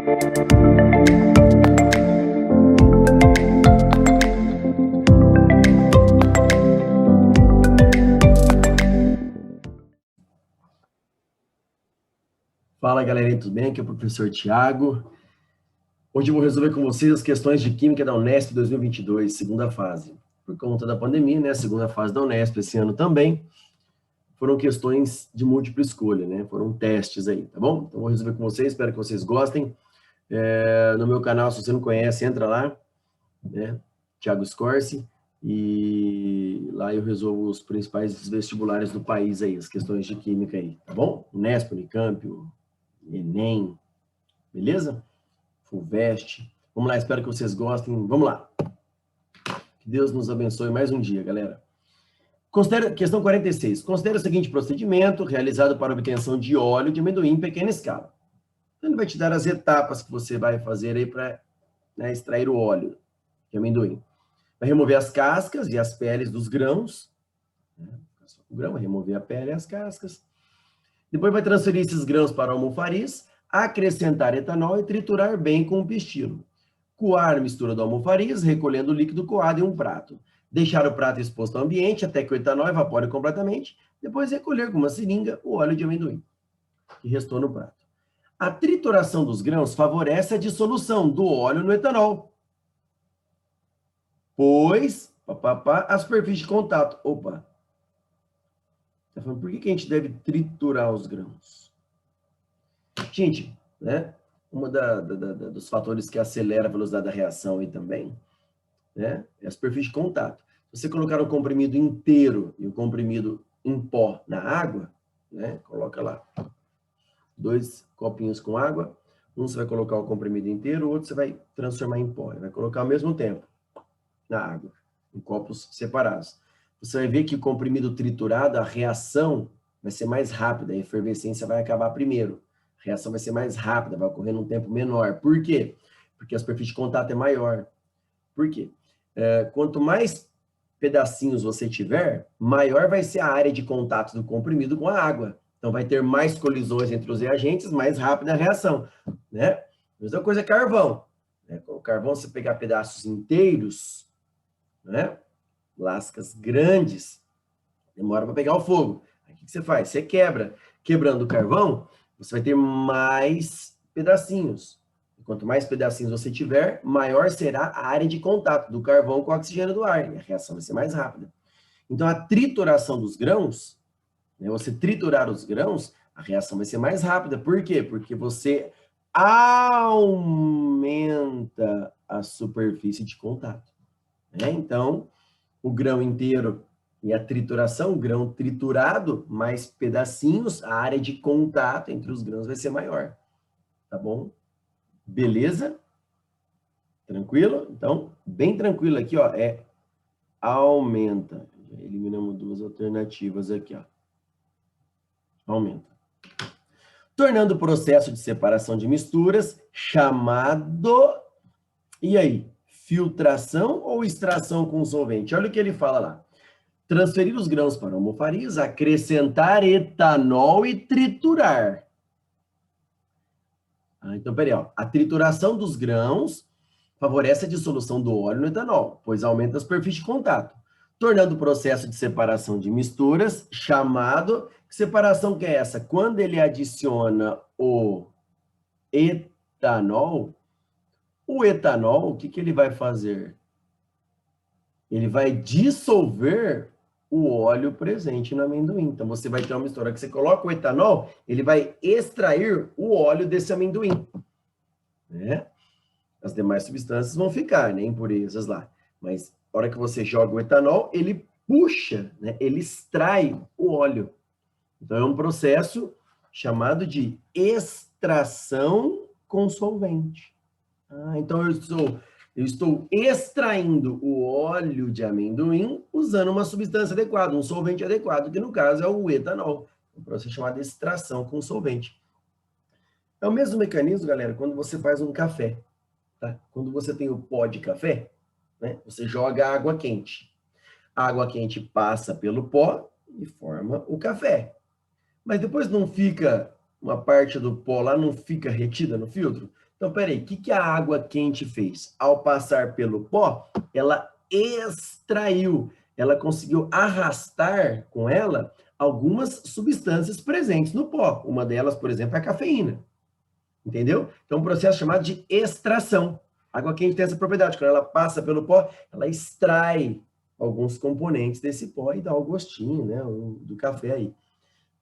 Fala, galerinha, tudo bem? Aqui é o professor Tiago. Hoje eu vou resolver com vocês as questões de Química da Unesp 2022, segunda fase. Por conta da pandemia, né, a segunda fase da Unesp esse ano também, foram questões de múltipla escolha, né? Foram testes aí, tá bom? Então, eu vou resolver com vocês, espero que vocês gostem. No meu canal, se você não conhece, entra lá, né? Thiago Scorsi, e lá eu resolvo os principais vestibulares do país aí, as questões de Química aí, tá bom? Unesp, Unicamp, Enem, beleza? FUVEST. Vamos lá, espero que vocês gostem. Vamos lá. Que Deus nos abençoe mais um dia, galera. Questão 46. Considere o seguinte procedimento realizado para obtenção de óleo de amendoim em pequena escala. Então, ele vai te dar as etapas que você vai fazer aí para, né, extrair o óleo de amendoim. Vai remover as cascas e as peles dos grãos. O grão vai remover a pele e as cascas. Depois vai transferir esses grãos para o almofariz, acrescentar etanol e triturar bem com o pistilo. Coar a mistura do almofariz, recolhendo o líquido coado em um prato. Deixar o prato exposto ao ambiente até que o etanol evapore completamente. Depois recolher com uma seringa o óleo de amendoim que restou no prato. A trituração dos grãos favorece a dissolução do óleo no etanol, pois a superfície de contato. Tá falando, por que a gente deve triturar os grãos? Gente, né? Dos fatores que acelera a velocidade da reação aí também, né, é a superfície de contato. Se você colocar o comprimido inteiro e o comprimido em pó na água, né, coloca lá 2 copinhos com água, um você vai colocar o comprimido inteiro, o outro você vai transformar em pó, vai colocar ao mesmo tempo na água, em copos separados. Você vai ver que o comprimido triturado, a reação vai ser mais rápida, a efervescência vai acabar primeiro. A reação vai ser mais rápida, vai ocorrer num tempo menor. Por quê? Porque a superfície de contato é maior. Por quê? Quanto mais pedacinhos você tiver, maior vai ser a área de contato do comprimido com a água. Então, vai ter mais colisões entre os reagentes, mais rápida a reação, né? Mesma coisa carvão. Né? Com o carvão, você pegar pedaços inteiros, né? Lascas grandes, demora para pegar o fogo. Aí, o que você faz? Você quebra. Quebrando o carvão, você vai ter mais pedacinhos. E quanto mais pedacinhos você tiver, maior será a área de contato do carvão com o oxigênio do ar. E a reação vai ser mais rápida. Então, a trituração dos grãos, né, você triturar os grãos, a reação vai ser mais rápida. Por quê? Porque você aumenta a superfície de contato. Né? Então, o grão inteiro e a trituração, o grão triturado, mais pedacinhos, a área de contato entre os grãos vai ser maior. Tá bom? Beleza? Tranquilo? Então, bem tranquilo aqui, ó, aumenta. Já eliminamos 2 alternativas aqui, ó. Aumenta. Tornando o processo de separação de misturas chamado... E aí? Filtração ou extração com solvente? Olha o que ele fala lá. Transferir os grãos para o almofariz, acrescentar etanol e triturar. Então, peraí, ó. A trituração dos grãos favorece a dissolução do óleo no etanol, pois aumenta a superfície de contato, tornando o processo de separação de misturas chamado... Que separação que é essa? Quando ele adiciona o etanol, o que ele vai fazer? Ele vai dissolver o óleo presente no amendoim. Então, você vai ter uma mistura que você coloca o etanol, ele vai extrair o óleo desse amendoim. Né? As demais substâncias vão ficar, né, impurezas lá. Mas, na hora que você joga o etanol, ele puxa, né, ele extrai o óleo. Então, é um processo chamado de extração com solvente. Então, eu estou extraindo o óleo de amendoim usando uma substância adequada, um solvente adequado, que no caso é o etanol. Um processo chamado extração com solvente. É o mesmo mecanismo, galera, quando você faz um café. Tá? Quando você tem o pó de café, né, você joga água quente. A água quente passa pelo pó e forma o café. Mas depois não fica, uma parte do pó lá não fica retida no filtro? Então, peraí, o que a água quente fez? Ao passar pelo pó, ela extraiu, ela conseguiu arrastar com ela algumas substâncias presentes no pó. Uma delas, por exemplo, é a cafeína. Entendeu? Então, é um processo chamado de extração. A água quente tem essa propriedade. Quando ela passa pelo pó, ela extrai alguns componentes desse pó e dá o gostinho, né, do café aí.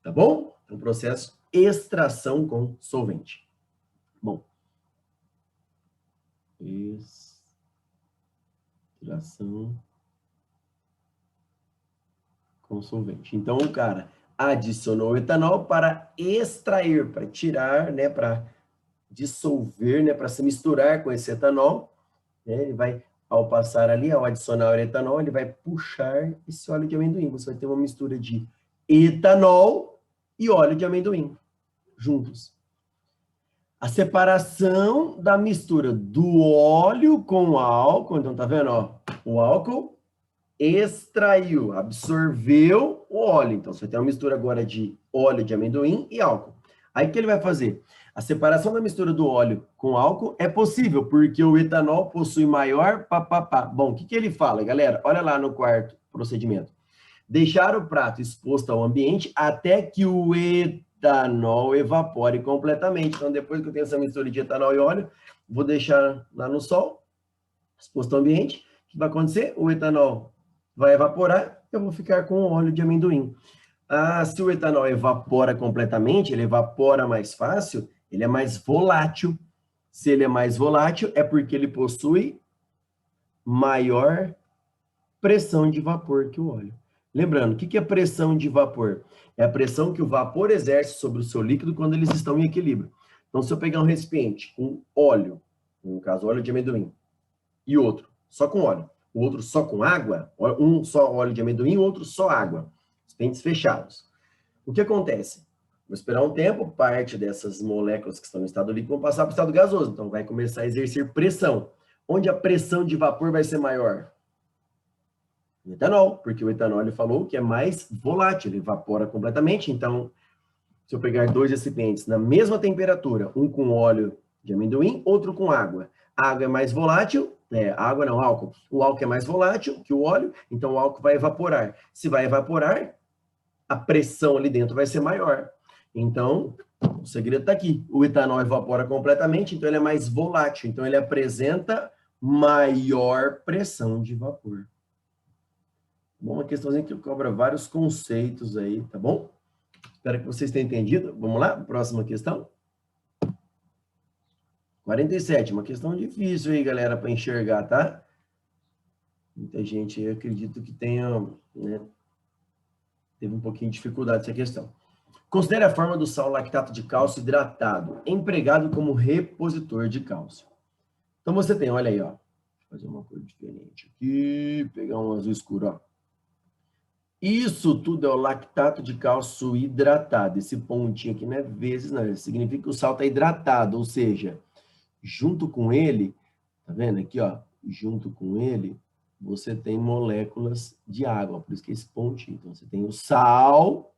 Tá bom? É um processo extração com solvente. Bom. Extração com solvente. Então, o cara adicionou o etanol para extrair, para tirar, né, para dissolver, né, para se misturar com esse etanol, né, ele vai, ao passar ali, ao adicionar o etanol, ele vai puxar esse óleo de amendoim. Você vai ter uma mistura de etanol e óleo de amendoim juntos. A separação da mistura do óleo com o álcool, então tá vendo, ó, o álcool extraiu, absorveu o óleo. Então, você tem uma mistura agora de óleo de amendoim e álcool. Aí, o que ele vai fazer? A separação da mistura do óleo com álcool é possível, porque o etanol possui maior papapá. Bom, o que ele fala, galera? Olha lá no quarto procedimento. Deixar o prato exposto ao ambiente até que o etanol evapore completamente. Então, depois que eu tenho essa mistura de etanol e óleo, vou deixar lá no sol, exposto ao ambiente. O que vai acontecer? O etanol vai evaporar, eu vou ficar com o óleo de amendoim. Ah, se o etanol evapora completamente, ele evapora mais fácil, ele é mais volátil. Se ele é mais volátil, é porque ele possui maior pressão de vapor que o óleo. Lembrando, o que é pressão de vapor? É a pressão que o vapor exerce sobre o seu líquido quando eles estão em equilíbrio. Então, se eu pegar um recipiente com óleo, no caso, óleo de amendoim, e outro só com óleo, o outro só com água, um só óleo de amendoim, o outro só água, os pentes fechados. O que acontece? Vou esperar um tempo, parte dessas moléculas que estão no estado líquido vão passar para o estado gasoso, então vai começar a exercer pressão. Onde a pressão de vapor vai ser maior? O etanol, porque o etanol ele falou que é mais volátil, ele evapora completamente. Então, se eu pegar dois recipientes na mesma temperatura, um com óleo de amendoim, outro com água. A água é mais volátil, água não, álcool. O álcool é mais volátil que o óleo, então o álcool vai evaporar. Se vai evaporar, a pressão ali dentro vai ser maior. Então, o segredo está aqui. O etanol evapora completamente, então ele é mais volátil. Então, ele apresenta maior pressão de vapor. Bom, uma questãozinha que cobra vários conceitos aí, tá bom? Espero que vocês tenham entendido. Vamos lá? Próxima questão. 47, uma questão difícil aí, galera, para enxergar, tá? Muita gente, eu acredito que tenha, né, teve um pouquinho de dificuldade essa questão. Considere a forma do sal lactato de cálcio hidratado, empregado como repositor de cálcio. Então, você tem, olha aí, ó. Vou fazer uma cor diferente aqui, pegar um azul escuro, ó. Isso tudo é o lactato de cálcio hidratado. Esse pontinho aqui não é vezes, não. Significa que o sal está hidratado, ou seja, junto com ele, tá vendo aqui, ó? Junto com ele, você tem moléculas de água, por isso que é esse pontinho. Então, você tem o sal,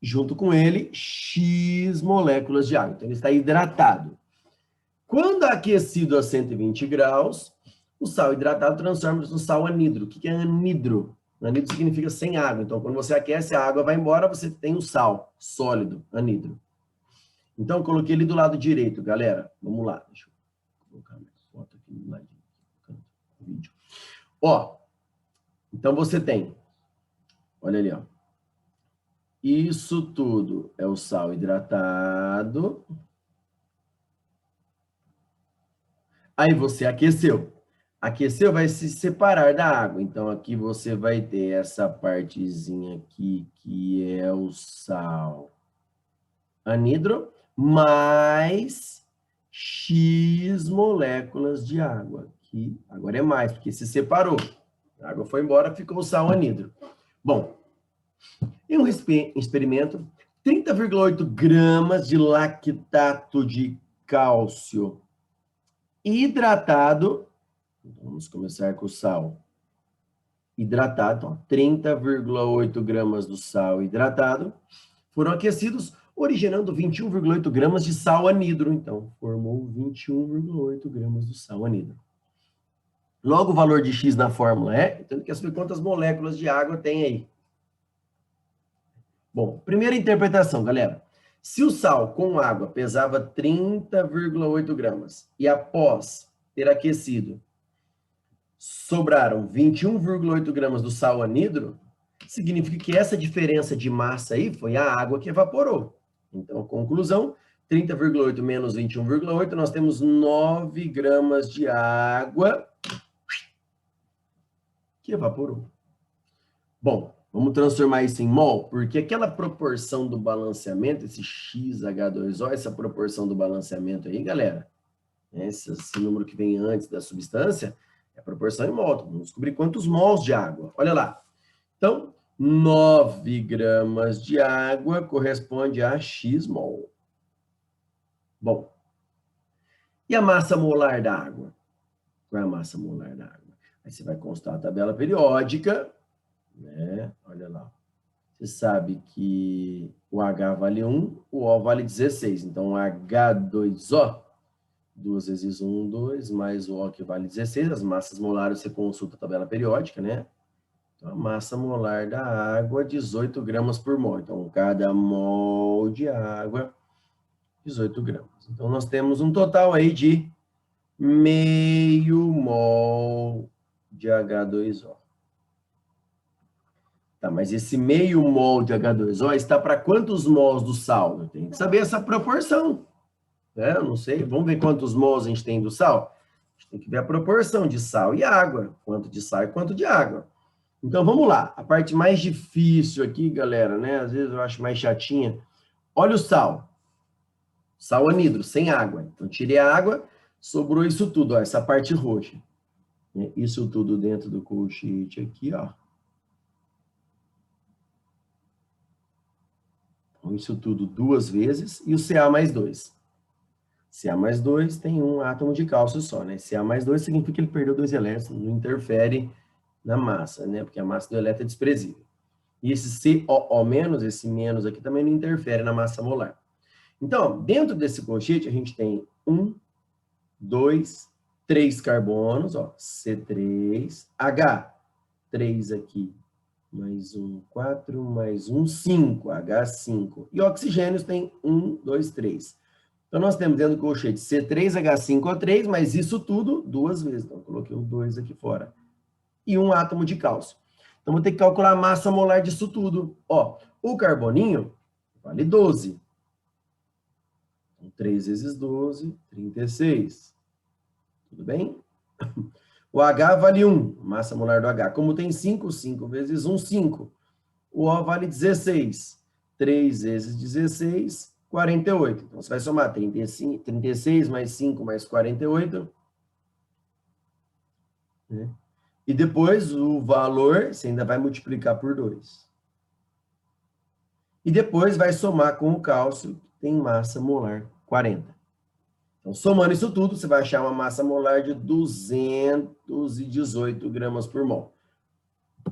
junto com ele, X moléculas de água. Então, ele está hidratado. Quando aquecido a 120 graus, o sal hidratado transforma-se no sal anidro. O que é anidro? Anidro significa sem água. Então, quando você aquece, a água vai embora, você tem o sal sólido, anidro. Então, eu coloquei ele do lado direito, galera. Vamos lá. Deixa eu colocar minha foto aqui no ladinho do vídeo. Ó, então você tem, olha ali, ó. Isso tudo é o sal hidratado. Aí você aqueceu. Aqueceu, vai se separar da água. Então, aqui você vai ter essa partezinha aqui, que é o sal anidro, mais X moléculas de água. Que agora é mais, porque se separou. A água foi embora, ficou o sal anidro. Bom, em um experimento, 30,8 gramas de lactato de cálcio hidratado. Vamos começar com o sal hidratado. Então, 30,8 gramas do sal hidratado foram aquecidos originando 21,8 gramas de sal anidro. Então, formou 21,8 gramas de sal anidro. Logo, o valor de X na fórmula é, então, quer saber quantas moléculas de água tem aí. Bom, primeira interpretação, galera. Se o sal com água pesava 30,8 gramas e após ter aquecido, sobraram 21,8 gramas do sal anidro, significa que essa diferença de massa aí foi a água que evaporou. Então, conclusão, 30,8 menos 21,8, nós temos 9 gramas de água que evaporou. Bom, vamos transformar isso em mol, porque aquela proporção do balanceamento, esse XH2O, essa proporção do balanceamento aí, galera, esse número que vem antes da substância, é a proporção em mol. Vamos descobrir quantos mols de água. Olha lá. Então, 9 gramas de água corresponde a X mol. Bom, e a massa molar da água? Qual é a massa molar da água? Aí você vai constar a tabela periódica, né? Olha lá. Você sabe que o H vale 1, o O vale 16. Então, H2O, 2 vezes 1, 2, mais o O que vale 16. As massas molares você consulta a tabela periódica, né? Então, a massa molar da água, 18 gramas por mol. Então, cada mol de água, 18 gramas. Então, nós temos um total aí de meio mol de H2O. Tá, mas esse meio mol de H2O está para quantos mols do sal? Eu tenho que saber essa proporção. Né? Eu não sei, vamos ver quantos mols a gente tem do sal? A gente tem que ver a proporção de sal e água. Quanto de sal e quanto de água. Então, vamos lá. A parte mais difícil aqui, galera, né? Às vezes eu acho mais chatinha. Olha o sal. Sal anidro, sem água. Então, tirei a água, sobrou isso tudo, ó, essa parte roxa. Isso tudo dentro do colchete aqui, ó. Então, isso tudo 2 vezes e o Ca mais 2. Ca mais 2 tem um átomo de cálcio só, né? Ca mais 2 significa que ele perdeu 2 elétrons, não interfere na massa, né? Porque a massa do elétron é desprezível. E esse COO-, esse menos aqui, também não interfere na massa molar. Então, dentro desse colchete, a gente tem 1, 2, 3 carbonos, ó, C3, H, 3 aqui, mais 1, 4, mais 1, 5, H5. E oxigênios tem 1, 2, 3. Então, nós temos dentro do colchete C3H5O3, mas isso tudo 2 vezes. Então, eu coloquei o 2 aqui fora. E um átomo de cálcio. Então, vou ter que calcular a massa molar disso tudo. Ó, o carboninho vale 12. Então, 3 vezes 12, 36. Tudo bem? O H vale 1, massa molar do H. Como tem 5, 5 vezes 1, 5. O O vale 16. 3 vezes 16, 48. Então, você vai somar 35, 36 mais 5 mais 48. Né? E depois o valor, você ainda vai multiplicar por 2. E depois vai somar com o cálcio, que tem massa molar 40. Então, somando isso tudo, você vai achar uma massa molar de 218 gramas por mol.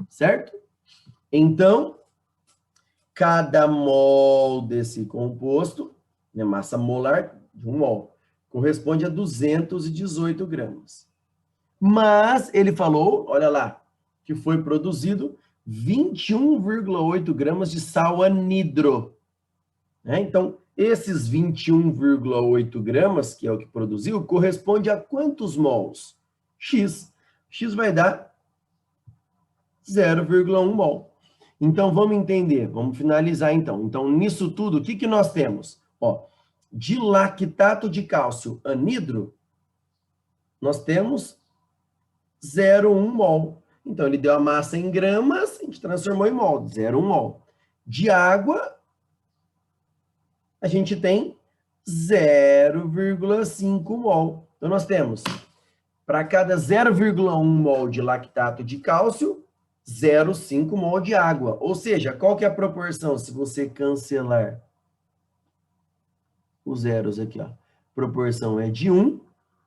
Certo? Então, cada mol desse composto, né, massa molar de 1 mol, corresponde a 218 gramas. Mas ele falou, olha lá, que foi produzido 21,8 gramas de sal anidro. Né? Então, esses 21,8 gramas, que é o que produziu, corresponde a quantos mols? X. X vai dar 0,1 mol. Então, vamos entender, vamos finalizar então. Então, nisso tudo, o que que nós temos? Ó, de lactato de cálcio anidro, nós temos 0,1 mol. Então, ele deu a massa em gramas, a gente transformou em mol, 0,1 mol. De água, a gente tem 0,5 mol. Então, nós temos, para cada 0,1 mol de lactato de cálcio, 0,5 mol de água. Ou seja, qual que é a proporção se você cancelar os zeros aqui, ó? A proporção é de 1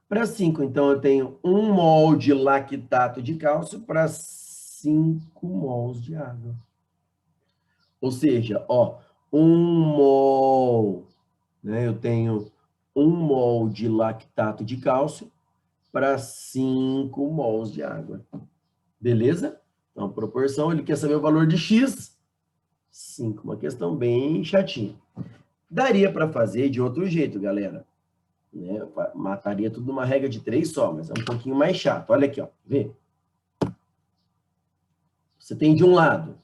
para 5. Então, eu tenho 1 mol de lactato de cálcio para 5 mols de água. Ou seja, ó, 1 mol, né? Eu tenho 1 mol de lactato de cálcio para 5 mols de água. Beleza? Então, proporção, ele quer saber o valor de X, 5. Uma questão bem chatinha. Daria para fazer de outro jeito, galera. Né? Mataria tudo numa regra de 3 só, mas é um pouquinho mais chato. Olha aqui, ó. Vê. Você tem de um lado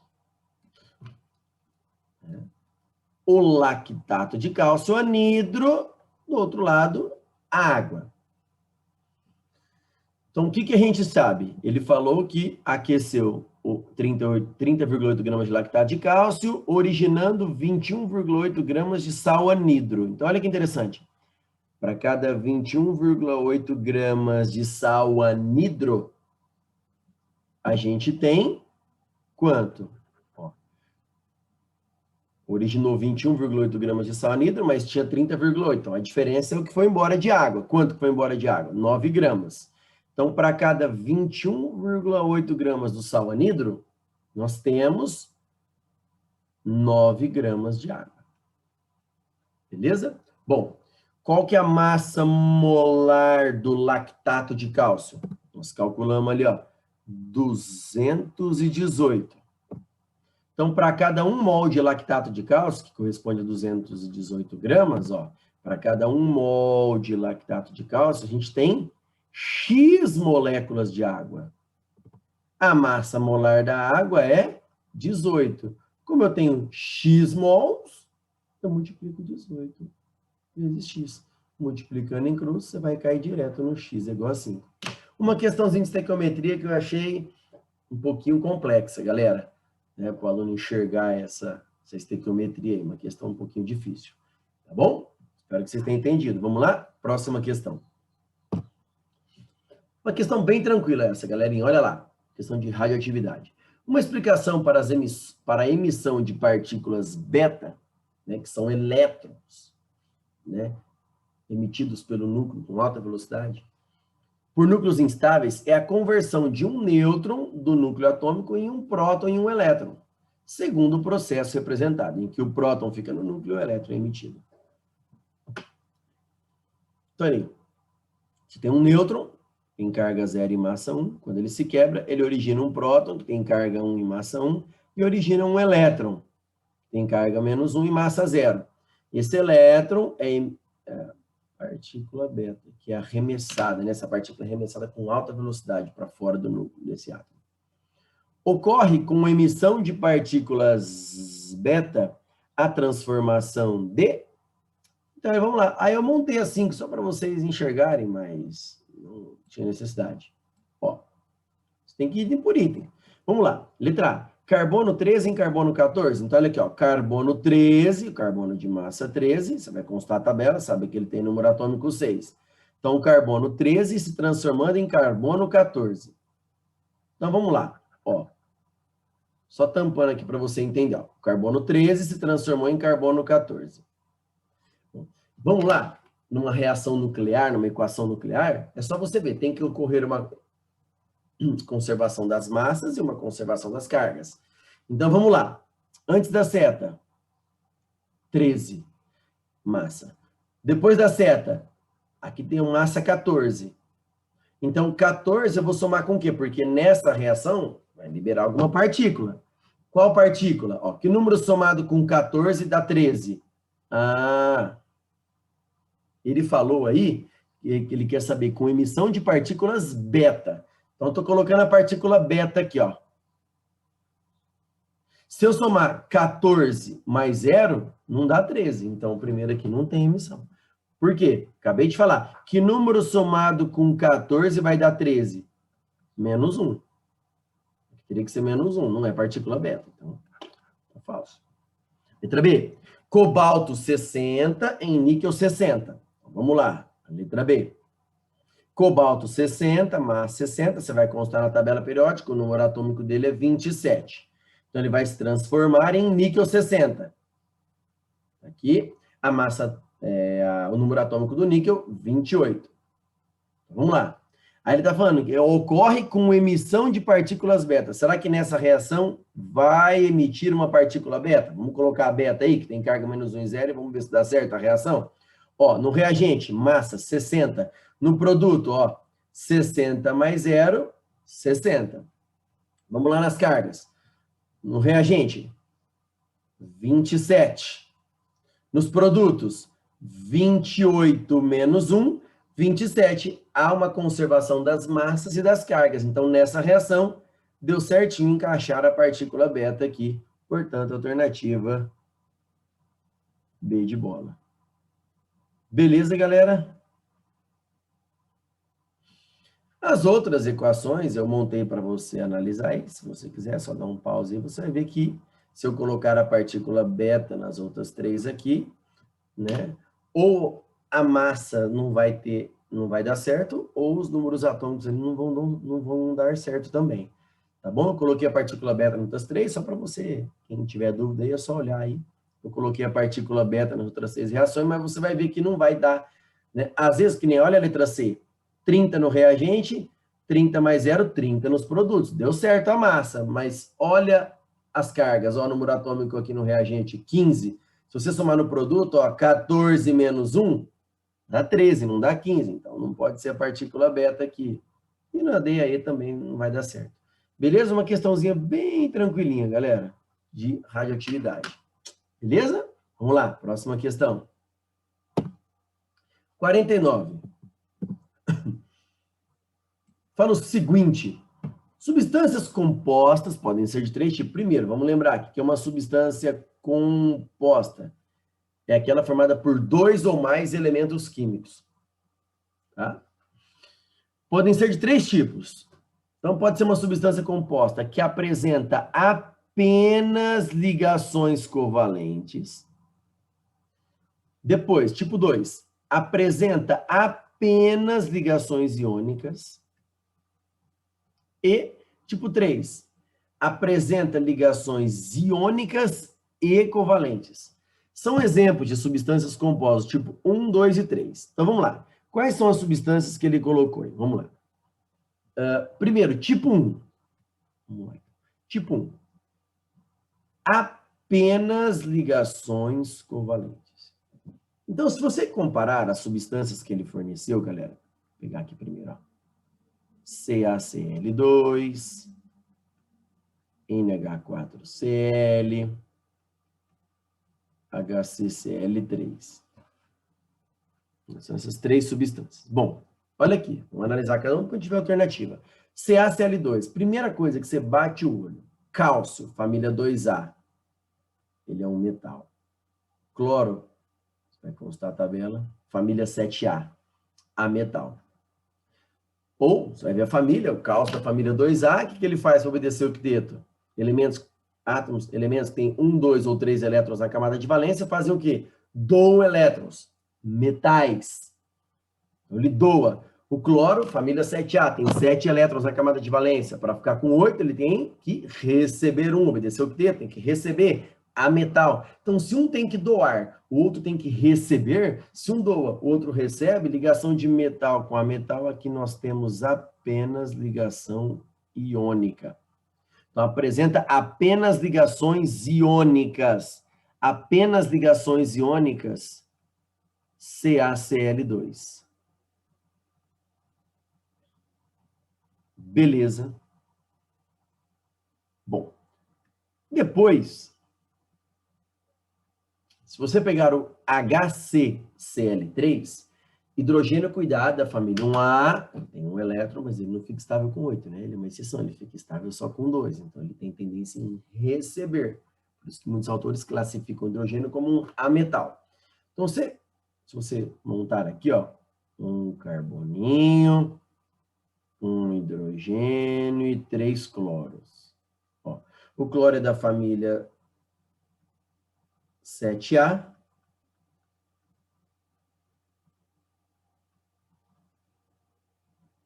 o lactato de cálcio anidro, do outro lado, a água. Então, o que a gente sabe? Ele falou que aqueceu 30,8 gramas de lactato de cálcio, originando 21,8 gramas de sal anidro. Então, olha que interessante. Para cada 21,8 gramas de sal anidro, a gente tem quanto? Ó, originou 21,8 gramas de sal anidro, mas tinha 30,8. Então, a diferença é o que foi embora de água. Quanto foi embora de água? 9 gramas. Então, para cada 21,8 gramas do sal anidro, nós temos 9 gramas de água. Beleza? Bom, qual que é a massa molar do lactato de cálcio? Nós calculamos ali, ó, 218. Então, para cada 1 mol de lactato de cálcio, que corresponde a 218 gramas, ó, para cada 1 mol de lactato de cálcio, a gente tem X moléculas de água. A massa molar da água é 18. Como eu tenho X mols, eu multiplico 18 vezes X. Multiplicando em cruz, você vai cair direto no X, é igual a 5. Uma questãozinha de estequiometria que eu achei um pouquinho complexa, galera. Né, para o aluno enxergar essa estequiometria aí, uma questão um pouquinho difícil. Tá bom? Espero que vocês tenham entendido. Vamos lá? Próxima questão. Uma questão bem tranquila essa, galerinha. Olha lá. Questão de radioatividade. Uma explicação para a emissão de partículas beta, né, que são elétrons, né, emitidos pelo núcleo com alta velocidade, por núcleos instáveis, é a conversão de um nêutron do núcleo atômico em um próton e um elétron, segundo o processo representado, em que o próton fica no núcleo e o elétron é emitido. Então, aí, você tem um nêutron, tem carga 0 e massa 1. Quando ele se quebra, ele origina um próton, que tem carga 1 e massa 1, e origina um elétron, que tem carga menos 1 e massa 0. Esse elétron é partícula beta, que é arremessada, né? Essa partícula é arremessada com alta velocidade para fora do núcleo desse átomo. Ocorre com a emissão de partículas beta a transformação de... Então, vamos lá. Aí eu montei assim, só para vocês enxergarem, mas não tinha necessidade. Ó, você tem que ir item por item. Vamos lá. Letra A. Carbono 13 em carbono 14. Então, olha aqui, ó. Carbono 13, carbono de massa 13. Você vai constar a tabela, sabe que ele tem número atômico 6. Então, o carbono 13 se transformando em carbono 14. Então, vamos lá. Ó, só tampando aqui para você entender. Ó. O carbono 13 se transformou em carbono 14. Vamos lá. Numa reação nuclear, numa equação nuclear, é só você ver. Tem que ocorrer uma conservação das massas e uma conservação das cargas. Então, vamos lá. Antes da seta, 13, massa. Depois da seta, aqui tem uma massa 14. Então, 14 eu vou somar com o quê? Porque nessa reação vai liberar alguma partícula. Qual partícula? Ó, que número somado com 14 dá 13? Ah, ele falou aí que ele quer saber com emissão de partículas beta. Então, estou colocando a partícula beta aqui, ó. Se eu somar 14 mais 0, não dá 13. Então, o primeiro aqui não tem emissão. Por quê? Acabei de falar. Que número somado com 14 vai dar 13? Menos 1. Teria que ser menos 1, não é partícula beta. Então, é falso. Letra B. Cobalto 60 em níquel 60. Vamos lá. Letra B. Cobalto 60, massa 60, você vai constar na tabela periódica, o número atômico dele é 27. Então, ele vai se transformar em níquel 60. Aqui, a massa, o número atômico do níquel, 28. Então, vamos lá. Aí ele está falando que ocorre com emissão de partículas beta. Será que nessa reação vai emitir uma partícula beta? Vamos colocar a beta aí, que tem carga menos 1 e 0, e vamos ver se dá certo a reação. Ó, no reagente, massa, 60. No produto, ó, 60 mais 0, 60. Vamos lá nas cargas. No reagente, 27. Nos produtos, 28 menos 1, 27. Há uma conservação das massas e das cargas. Então, nessa reação, deu certinho encaixar a partícula beta aqui. Portanto, alternativa B de bola. Beleza, galera? As outras equações eu montei para você analisar aí. Se você quiser, só dar um pause aí, você vai ver que se eu colocar a partícula beta nas outras três aqui, né? Ou a massa não vai dar certo, ou os números atômicos não vão dar certo também. Tá bom? Eu coloquei a partícula beta nas outras três, só para você, quem tiver dúvida aí, é só olhar aí. Eu coloquei a partícula beta nas outras três reações, mas você vai ver que não vai dar, né? Às vezes, que nem, olha a letra C, 30 no reagente, 30 mais 0, 30 nos produtos. Deu certo a massa, mas olha as cargas, ó, o número atômico aqui no reagente, 15. Se você somar no produto, ó, 14 menos 1, dá 13, não dá 15. Então, não pode ser a partícula beta aqui. E na DAE também não vai dar certo. Beleza? Uma questãozinha bem tranquilinha, galera, de radioatividade. Beleza? Vamos lá, próxima questão. 49. Fala o seguinte: substâncias compostas podem ser de três tipos. Primeiro, vamos lembrar que é uma substância composta. É aquela formada por 2 ou mais elementos químicos. Tá? Podem ser de três tipos. Então, pode ser uma substância composta que apresenta apenas ligações covalentes. Depois, tipo 2, apresenta apenas ligações iônicas. E, tipo 3, apresenta ligações iônicas e covalentes. São exemplos de substâncias compostas, tipo 1, 2 e 3. Então, vamos lá. Quais são as substâncias que ele colocou aí? Vamos lá. Primeiro, tipo 1. Vamos lá. Tipo 1. Apenas ligações covalentes. Então, se você comparar as substâncias que ele forneceu, galera, vou pegar aqui primeiro, ó. CaCl2, NH4Cl, HCCl3. São essas três substâncias. Bom, olha aqui, vamos analisar cada uma quando tiver alternativa. CaCl2, primeira coisa que você bate o olho. Cálcio, família 2A. Ele é um metal. Cloro, você vai constar a tabela, família 7A, ametal. Ou, você vai ver a família, o cálcio da família 2A, o que ele faz para obedecer o octeto? Átomos, elementos que têm 1, 2 ou 3 elétrons na camada de valência, fazem o quê? Doam elétrons, metais. Então, ele doa. O cloro, família 7A, tem 7 elétrons na camada de valência. Para ficar com 8, ele tem que receber 1, obedecer o octeto, tem que receber a metal. Então, se um tem que doar, o outro tem que receber, se um doa, o outro recebe, ligação de metal com a metal, aqui nós temos apenas ligação iônica. Então, apresenta apenas ligações iônicas. Apenas ligações iônicas, CaCl2. Beleza. Bom, depois, se você pegar o HCCl3, hidrogênio cuidado da família 1A, tem um elétron, mas ele não fica estável com 8, né? Ele é uma exceção, ele fica estável só com 2, então ele tem tendência em receber. Por isso que muitos autores classificam o hidrogênio como um ametal. Então, se você montar aqui, ó, um carboninho, um hidrogênio e 3 cloros. Ó, o cloro é da família 7A.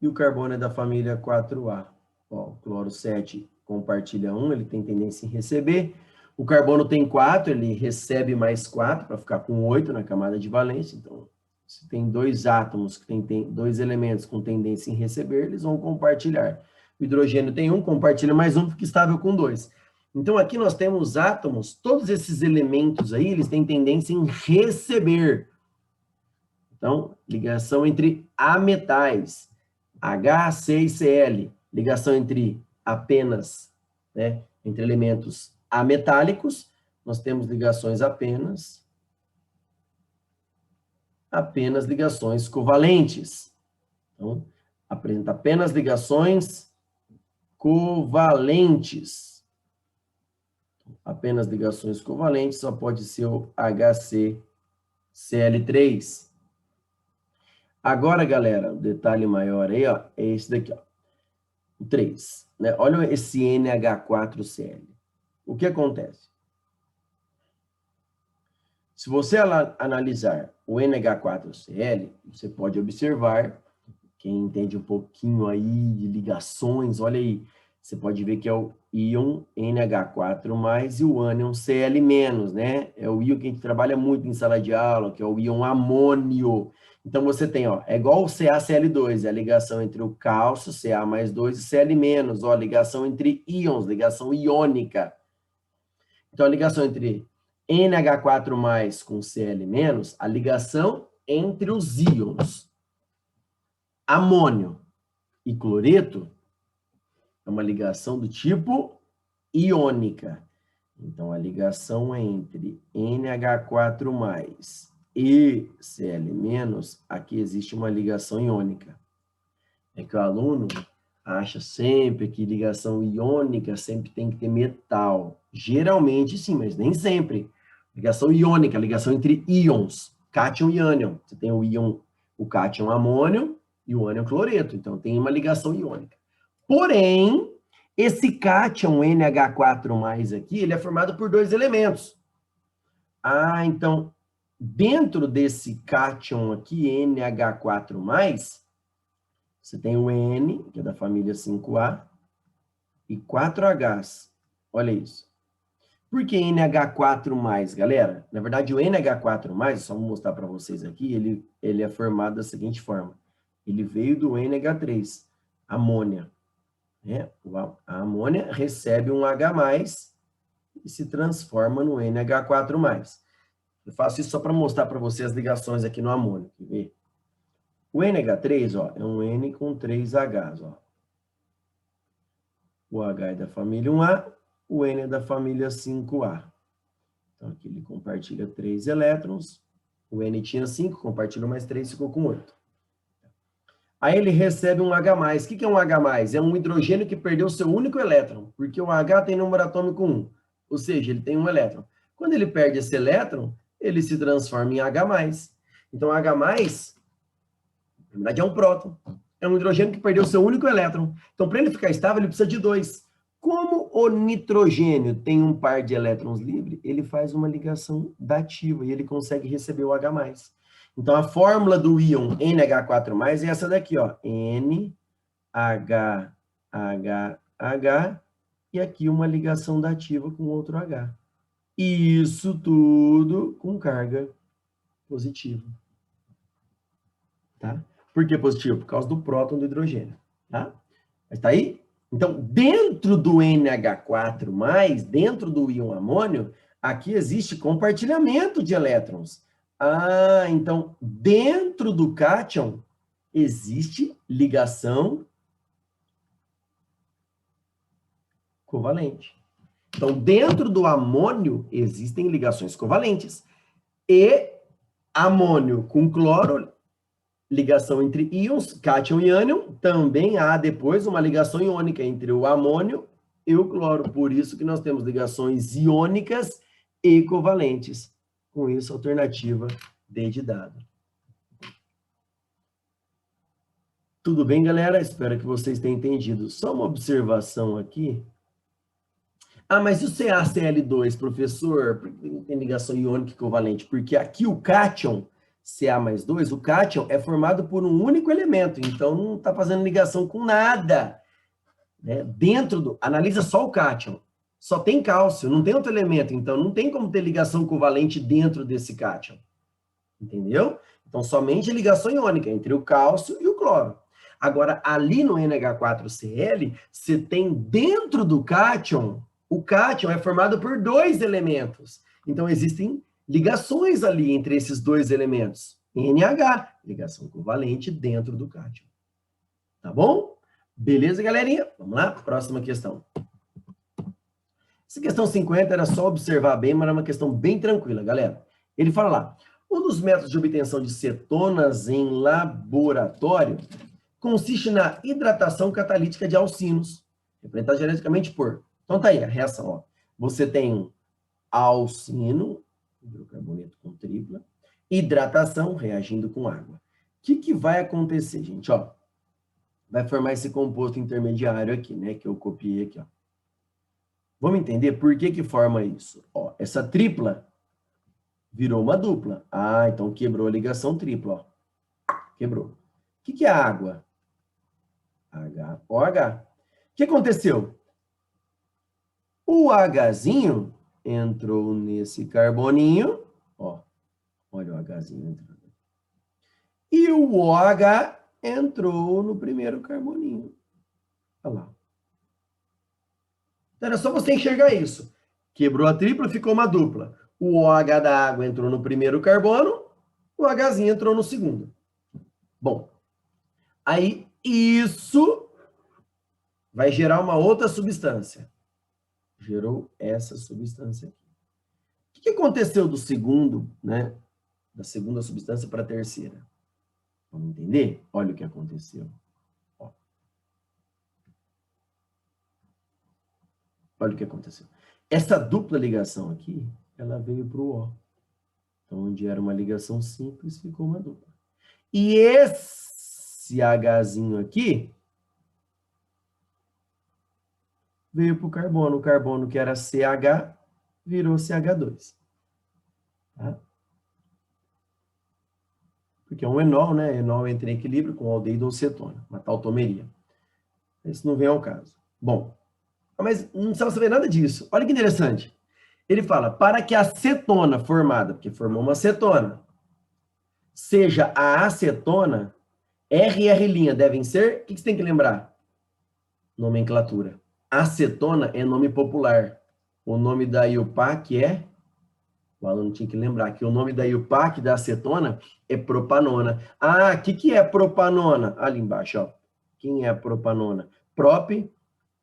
E o carbono é da família 4A. Ó, o cloro 7 compartilha 1, ele tem tendência em receber. O carbono tem 4, ele recebe mais 4 para ficar com 8 na camada de valência. Então, Se tem dois átomos, que tem dois elementos com tendência em receber, eles vão compartilhar. O hidrogênio tem um, compartilha mais um, fica estável com dois. Então, aqui nós temos átomos, todos esses elementos aí, eles têm tendência em receber. Então, ligação entre ametais, HC e Cl, ligação entre apenas, né, entre elementos ametálicos, nós temos ligações apenas ligações covalentes. Então, apresenta apenas ligações covalentes. Apenas ligações covalentes só pode ser o HCCl3. Agora, galera, o detalhe maior aí, ó, é esse daqui, ó, o 3. Né? Olha esse NH4Cl. O que acontece? Se você analisar o NH4Cl, você pode observar, quem entende um pouquinho aí de ligações, olha aí, você pode ver que é o íon NH4+, e o ânion Cl-, né? É o íon que a gente trabalha muito em sala de aula, que é o íon amônio. Então, você tem, ó, é igual o CaCl2, é a ligação entre o cálcio, Ca+2, e Cl-, ó, ligação entre íons, ligação iônica. Então, a ligação entre NH4+ com Cl-, a ligação entre os íons amônio e cloreto é uma ligação do tipo iônica. Então, a ligação entre NH4+ e Cl-, aqui existe uma ligação iônica. É que o aluno acha sempre que ligação iônica sempre tem que ter metal. Geralmente, sim, mas nem sempre. Ligação iônica, ligação entre íons, cátion e ânion. Você tem o íon, o cátion amônio e o ânion cloreto. Então, tem uma ligação iônica. Porém, esse cátion NH4+ aqui, ele é formado por dois elementos. Ah, então, dentro desse cátion aqui, NH4+, você tem o N, que é da família 5A, e 4Hs. Olha isso. Por que NH4+, galera? Na verdade, o NH4+, só vou mostrar para vocês aqui, ele é formado da seguinte forma. Ele veio do NH3, amônia. Né? A amônia recebe um H+, e se transforma no NH4+. Eu faço isso só para mostrar para vocês as ligações aqui no amônio. Quer ver? O NH3, ó, é um N com 3 Hs, ó. O H é da família 1A, o N é da família 5A. Então, aqui ele compartilha 3 elétrons. O N tinha 5, compartilhou mais 3, ficou com 8. Aí ele recebe um H+. O que é um H+? É um hidrogênio que perdeu seu único elétron, porque o H tem número atômico 1, ou seja, ele tem um elétron. Quando ele perde esse elétron, ele se transforma em H+. Então, H+, na verdade, é um próton. É um hidrogênio que perdeu seu único elétron. Então, para ele ficar estável, ele precisa de 2. Como o nitrogênio tem um par de elétrons livre, ele faz uma ligação dativa e ele consegue receber o H+. Então, a fórmula do íon NH4+ é essa daqui, ó. NHHH, e aqui uma ligação dativa com outro H. Isso tudo com carga positiva. Tá? Por que positivo? Por causa do próton do hidrogênio. Tá? Mas tá aí? Então, dentro do NH4+, dentro do íon amônio, aqui existe compartilhamento de elétrons. Ah, então, dentro do cátion, existe ligação covalente. Então, dentro do amônio, existem ligações covalentes. E amônio com cloro, ligação entre íons, cátion e ânion, também há depois uma ligação iônica entre o amônio e o cloro. Por isso que nós temos ligações iônicas e covalentes. Com isso, alternativa D de dado. Tudo bem, galera? Espero que vocês tenham entendido. Só uma observação aqui. Ah, mas e o CaCl2, professor? Por que tem ligação iônica e covalente? Porque aqui o cátion, Ca+2, o cátion é formado por um único elemento, então não está fazendo ligação com nada. Né? Analisa só o cátion. Só tem cálcio, não tem outro elemento, então não tem como ter ligação covalente dentro desse cátion. Entendeu? Então, somente a ligação iônica entre o cálcio e o cloro. Agora, ali no NH4Cl, você tem dentro do cátion, o cátion é formado por 2 elementos. Então, existem ligações ali entre esses 2 elementos. NH, ligação covalente dentro do cátion. Tá bom? Beleza, galerinha? Vamos lá? Próxima questão. Essa questão 50 era só observar bem, mas era uma questão bem tranquila, galera. Ele fala lá, um dos métodos de obtenção de cetonas em laboratório consiste na hidratação catalítica de alcinos, representada geneticamente por... Então tá aí a reação, ó. Você tem um alcino, hidrocarboneto com tripla, hidratação reagindo com água. O que vai acontecer, gente? Ó, vai formar esse composto intermediário aqui, né? Que eu copiei aqui, ó. Vamos entender por que forma isso? Ó, essa tripla virou uma dupla. Ah, então quebrou a ligação tripla, ó. Quebrou. O que é a água? HOH. O que aconteceu? O Hzinho entrou nesse carboninho, ó. Olha o Hzinho entrando. E o OH entrou no primeiro carboninho. Olha lá. Então, era só você enxergar isso. Quebrou a tripla, ficou uma dupla. O OH da água entrou no primeiro carbono, o Hzinho entrou no segundo. Bom, aí isso vai gerar uma outra substância. Gerou essa substância aqui. O que aconteceu do segundo, né? Da segunda substância para a terceira? Vamos entender? Olha o que aconteceu. Ó. Olha o que aconteceu. Essa dupla ligação aqui, ela veio para o O. Então, onde era uma ligação simples, ficou uma dupla. E esse Hzinho aqui veio para o carbono. O carbono que era CH virou CH2. Tá? Porque é um enol, né? Enol entra em equilíbrio com aldeído ou cetona, uma tautomeria. Isso não vem ao caso. Bom, mas não precisava saber nada disso. Olha que interessante. Ele fala, para que a cetona formada, porque formou uma cetona, seja a acetona, R e R' devem ser... O que você tem que lembrar? Nomenclatura. Acetona é nome popular. O nome da IUPAC é... O aluno tinha que lembrar que o nome da IUPAC, da acetona, é propanona. Ah, o que é propanona? Ali embaixo, ó. Quem é a propanona? Prop,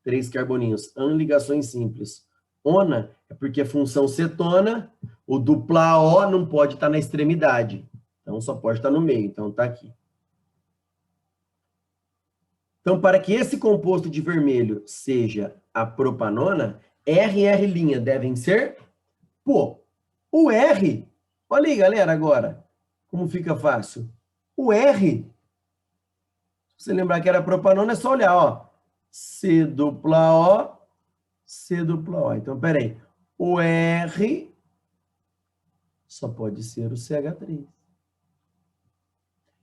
3 carboninhos. An, ligações simples. Ona é porque a função cetona, o dupla O não pode estar na extremidade. Então, só pode estar no meio. Então, tá aqui. Então, para que esse composto de vermelho seja a propanona, R e R' devem ser... Pô, o R... Olha aí, galera, agora. Como fica fácil. O R... Se você lembrar que era propanona, é só olhar, ó. C dupla O, C dupla O. Então, peraí. O R só pode ser o CH3.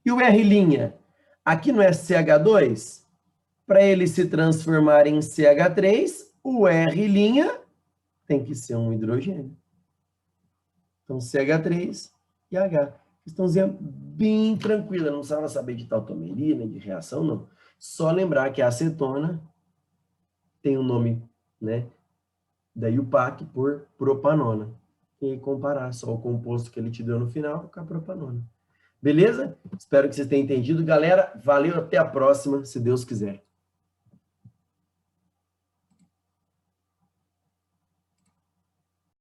E o R'? Aqui não é CH2? Para ele se transformar em CH3, o R' tem que ser um hidrogênio. Então, CH3 e H. Questãozinha bem tranquila, não precisava saber de tautomeria, nem de reação, não. Só lembrar que a acetona tem o nome, né, da IUPAC por propanona. E comparar só o composto que ele te deu no final com a propanona. Beleza? Espero que vocês tenham entendido. Galera, valeu, até a próxima, se Deus quiser.